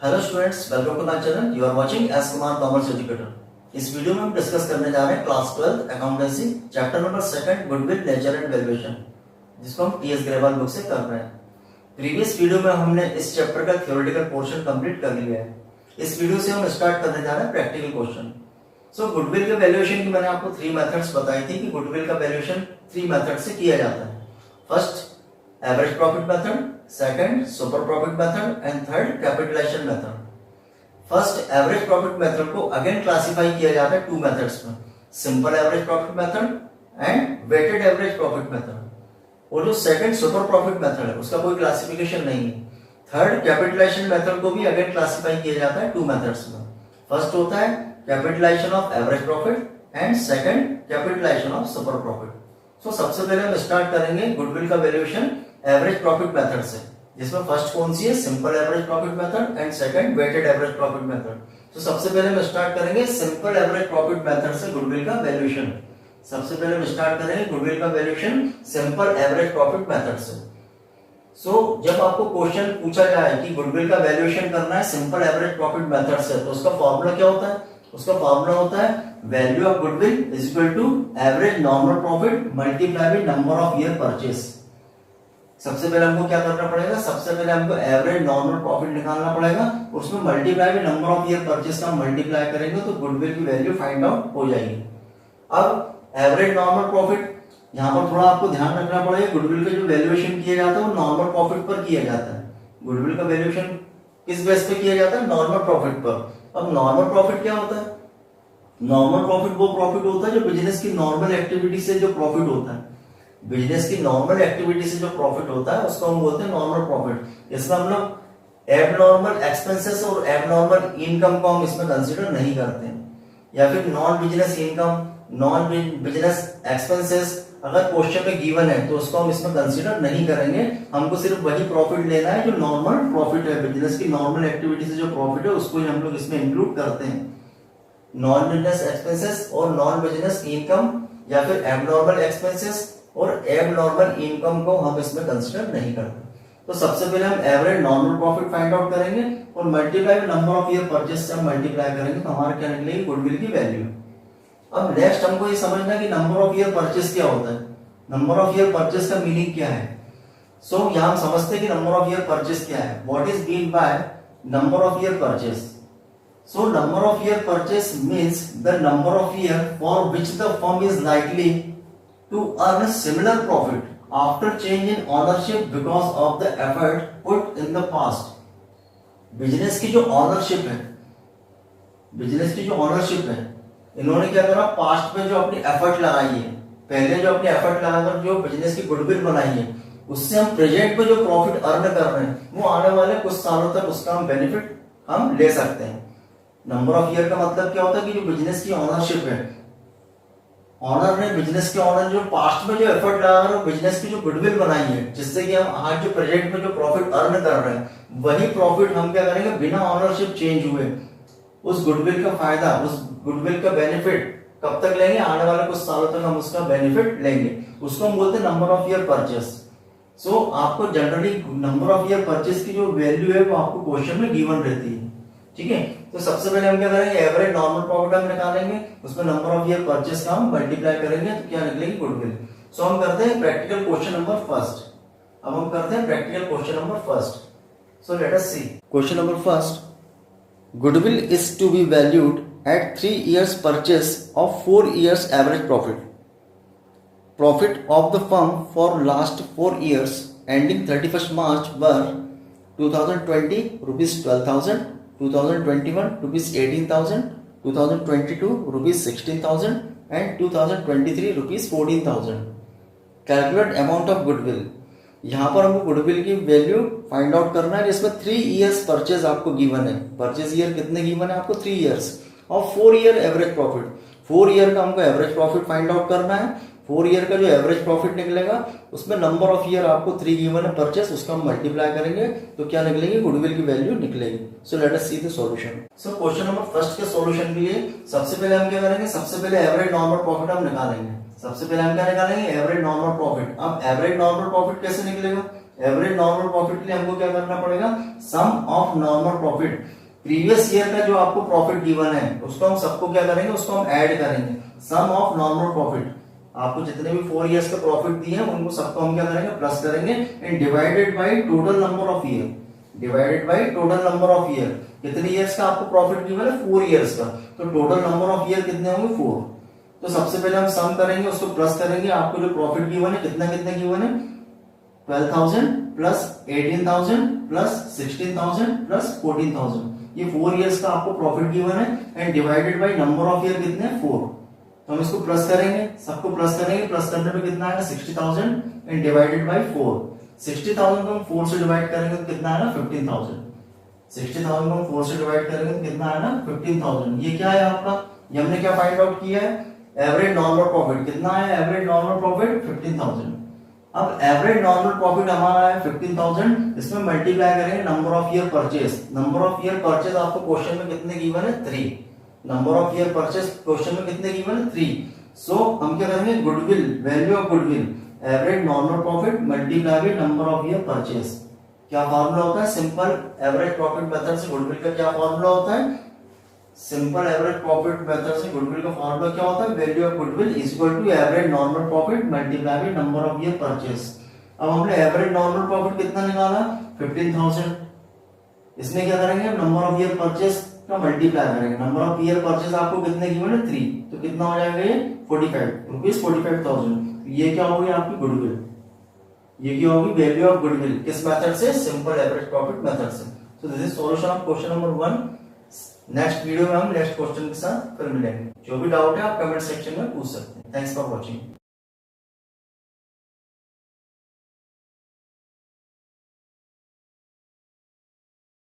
Hello students, welcome to my channel. You are watching S Kumar commerce educator. इस video में हम discuss करने जा रहे हैं class 12 accountancy chapter number 2 goodwill nature and valuation, जिसको हम टीएस ग्रेवाल बुक से कर रहे हैं। प्रीवियस वीडियो में हमने इस चैप्टर का थ्योरेटिकल पोर्शन कंप्लीट कर लिया है। इस वीडियो से हम स्टार्ट करने जा रहे हैं प्रैक्टिकल क्वेश्चन। सो गुडविल के वैल्यूएशन की मैंने आपको 3 मेथड्स बताई थी कि गुडविल का वैल्यूएशन 3 मेथड से किया जाता है। First average profit method, second super profit method and third capitalisation method. First average profit method को अगेन क्लासिफाई किया जाता है 2 मेथड्स में, simple average profit method and weighted average profit method. और जो सेकंड सुपर प्रॉफिट मेथड है उसका कोई क्लासिफिकेशन नहीं है। थर्ड कैपिटलाइजेशन मेथड को भी अगेन क्लासिफाई किया जाता है 2 मेथड्स में। फर्स्ट होता है capitalization of average profit and second capitalization of super profit. So सबसे पहले हम स्टार्ट करेंगे गुडविल का वैल्यूएशन एवरेज प्रॉफिट मेथड से, जिसमें फर्स्ट कौन सी है, simple average profit method and second weighted average profit method. तो सबसे पहले हम स्टार्ट करेंगे सिंपल एवरेज प्रॉफिट मेथड से गुडविल का वैल्यूएशन। सबसे पहले हम स्टार्ट करेंगे गुडविल का valuation simple average profit method से। जब आपको क्वेश्चन पूछा जाए कि गुडविल का वैल्यूएशन करना है सिंपल एवरेज प्रॉफिट मेथड से, तो उसका फॉर्मूला क्या होता है? उसका फॉर्मूला होता है value of goodwill is equal to average normal profit multiply by number of year purchase. सबसे पहले हमको क्या करना पड़ेगा? सबसे पहले हमको एवरेज नॉर्मल प्रॉफिट निकालना पड़ेगा, उसमें multiply by number of year purchase का मल्टीप्लाई करेंगे तो गुडविल की वैल्यू फाइंड आउट हो जाएगी। अब एवरेज नॉर्मल प्रॉफिट, यहाँ पर थोड़ा आपको ध्यान रखना पड़ेगा, गुडविल का जो वैल्यूएशन किया जाता है वो नॉर्मल प्रॉफिट पर किया जाता है। गुडविल का वैल्यूएशन किस बेस पे किया जाता है? नॉर्मल प्रॉफिट पर। अब नॉर्मल प्रॉफिट क्या होता है? नॉर्मल प्रॉफिट वो प्रॉफिट होता है जो बिजनेस की नॉर्मल एक्टिविटी से जो प्रॉफिट होता है। बिजनेस की नॉर्मल एक्टिविटी से जो प्रॉफिट होता है उसको हम बोलते हैं नॉर्मल प्रॉफिट। इसमें हम लोग एबनॉर्मल एक्सपेंसेस और एबनॉर्मल इनकम को हम इसमें कंसीडर नहीं करते हैं, या फिर non business income, non business expenses अगर क्वेश्चन में गिवन है तो उसको हम इसमें कंसीडर नहीं करेंगे। हमको सिर्फ वही प्रॉफिट लेना है जो नॉर्मल प्रॉफिट है, बिजनेस की नॉर्मल एक्टिविटी से जो प्रॉफिट है उसको ही हम लोग इसमें इंक्लूड करते हैं। नॉन बिजनेस एक्सपेंसेस और नॉन बिजनेस इनकम या फिर एबनॉर्मल एक्सपेंसेस और एबनॉर्मल इनकम को हम इसमें कंसीडर नहीं करते। तो सबसे पहले हम average normal profit find out करेंगे और multiply number of year purchase से हम मल्टीप्लाई करेंगे तो हमारे क्या निकलेगी? गुडविल की वैल्यू। अब नेक्स्ट हमको ये समझना कि नंबर ऑफ ईयर परचेस क्या होता है। नंबर ऑफ ईयर परचेस का मीनिंग क्या है? यहां हम समझते हैं कि नंबर ऑफ ईयर परचेस क्या है। What is mean by number of year purchase? Number of year purchase means the number of year for which the firm is likely to earn a similar profit after change in ownership because of the effort put in the past. Business की जो ownership है, business की जो ownership है, इन्होंने क्या करा? Past में जो अपनी एफर्ट लगाई है, पहले जो अपनी एफर्ट लगाकर जो बिजनेस की गुडविल बनाई है, उससे हम प्रेजेंट में जो प्रॉफिट अर्न कर रहे हैं वो आने वाले कुछ सालों तक उसका हम बेनिफिट हम ले सकते हैं। नंबर ऑफ ईयर का मतलब क्या होता है कि जो बिजनेस की ऑनरशिप है, ऑनर ने, बिजनेस के ऑनर जो पास्ट में जो एफर्ट लगा रहे हैं, बिजनेस की जो गुडविल बनाई है, जिससे कि हम आज जो प्रेजेंट में जो प्रॉफिट अर्न कर रहे हैं वही प्रॉफिट हम क्या करेंगे? बिना ऑनरशिप चेंज हुए उस गुडविल का फायदा, उस गुडविल का बेनिफिट कब तक लेंगे? आने वाले कुछ सालों तक हम उसका बेनिफिट लेंगे। उसको हम बोलते हैं नंबर ऑफ ईयर परचेस। आपको generally number of year purchase की जो वैल्यू है वो आपको क्वेश्चन में गिवन रहती है। ठीक है, तो सबसे पहले हम क्या करेंगे? एवरेज नॉर्मल प्रॉफिट हम निकालेंगे, उसमें नंबर ऑफ ईयर परचेस का हम मल्टीप्लाई करेंगे तो क्या निकलेगी? गुडविल। हम करते हैं प्रैक्टिकल क्वेश्चन नंबर फर्स्ट। अब हम करते हैं practical question number first. Let us see question number first. Goodwill is to be valued at 3 years purchase of 4 years average profit. Profit of the firm for last 4 years ending 31st March were 2020 rupees 12,000, 2021 rupees 18,000, 2022 rupees 16,000 and 2023 rupees 14,000. Calculate amount of goodwill. यहाँ पर हमको goodwill की value find out करना है, जिसमें 3 years purchase आपको given है। Purchase year कितने गिवन है आपको? 3 years और 4 year एवरेज प्रॉफिट। 4 year का हमको एवरेज प्रॉफिट फाइंड आउट करना है। 4 year का जो एवरेज प्रॉफिट निकलेगा उसमें नंबर ऑफ ईयर आपको 3 गिवन है परचेस, उसका हम मल्टीप्लाई करेंगे तो क्या निकलेगी? गुडविल की वैल्यू निकलेगी। Late us see the solution. Question number first के सॉल्यूशन के लिए सबसे पहले हम क्या करेंगे? सबसे पहले एवरेज नॉर्मल प्रॉफिट हम निकालेंगे। सबसे पहले हम क्या निकालेंगे? Average normal profit. अब एवरेज नॉर्मल प्रॉफिट कैसे निकलेगा? एवरेज नॉर्मल प्रॉफिट के लिए हमको क्या करना पड़ेगा, sum of normal profit, previous year का जो आपको प्रॉफिट गिवन है उसको हम सबको क्या करेंगे, उसको हम ऐड करेंगे, सम ऑफ नॉर्मल प्रॉफिट, आपको जितने भी 4 इयर्स का प्रॉफिट दिए हैं उनको सबको हम क्या करेंगे, प्लस करेंगे, and divided by total number of year, divided by total number of year, कितने इयर्स का आपको प्रॉफिट गिवन है, 4 इयर्स का, तो टोटल नंबर ऑफ ईयर कितने होंगे, 4। तो सबसे पहले हम सम करेंगे, उसको प्लस करेंगे, आपको जो प्रॉफिट गिवन है कितना कितना गिवन है, 12,000 प्लस 18,000 प्लस 16,000 प्लस 14,000, ये 4 इयर्स का आपको प्रॉफिट गिवन है, and divided by number of year कितने हैं, 4। तो हम इसको प्लस करेंगे, सबको प्लस करेंगे, प्लस करने पे कितना आएगा, 60,000 एंड डिवाइडेड बाय 4। 60,000 को हम 4 से डिवाइड करेंगे तो कितना आएगा, 15,000। 60,000 को हम 4 से डिवाइड करेंगे तो कितना आएगा, 15,000। ये क्या है आपका, ये हमने क्या फाइंड आउट किया है, एवरेज नॉर्मल प्रॉफिट कितना है, एवरेज नॉर्मल प्रॉफिट 15,000। अब एवरेज नॉर्मल प्रॉफिट हमारा है 15,000, इसमें मल्टीप्लाई करेंगे number of year purchase, number of year purchase आपको क्वेश्चन में कितने गिवन है, 3, number of year purchase question में कितने गिवन है, 3। सो हम क्या करेंगे, goodwill, value of goodwill, average normal profit multiply by number of year purchase. क्या फॉर्मूला होता है, सिंपल एवरेज प्रॉफिट मेथड से गुडविल का क्या फॉर्मूला होता है, सिंपल एवरेज प्रॉफिट मेथड से गुडविल का फॉर्मूला क्या होता है, value of goodwill is equal to average normal profit multiply by number of year purchase. अब हमने एवरेज नॉर्मल प्रॉफिट कितना निकाला, 15,000, इसमें क्या करेंगे, नंबर ऑफ ईयर परचेज का मल्टीप्लाई करेंगे, नंबर ऑफ ईयर परचेज आपको कितने गिवन है, 3, तो कितना हो जाएगा ये 45,000। ये क्या होगी आपकी गुडविल, ये क्या होगी, वैल्यू ऑफ गुडविल, किस मेथड से, सिंपल एवरेज प्रॉफिट मेथड से। So this is solution of question number 1। Next video में हम नेक्स्ट क्वेश्चन के साथ फिर मिलेंगे। जो भी डाउट है आप कमेंट सेक्शन में पूछ सकते हैं। Thanks for watching.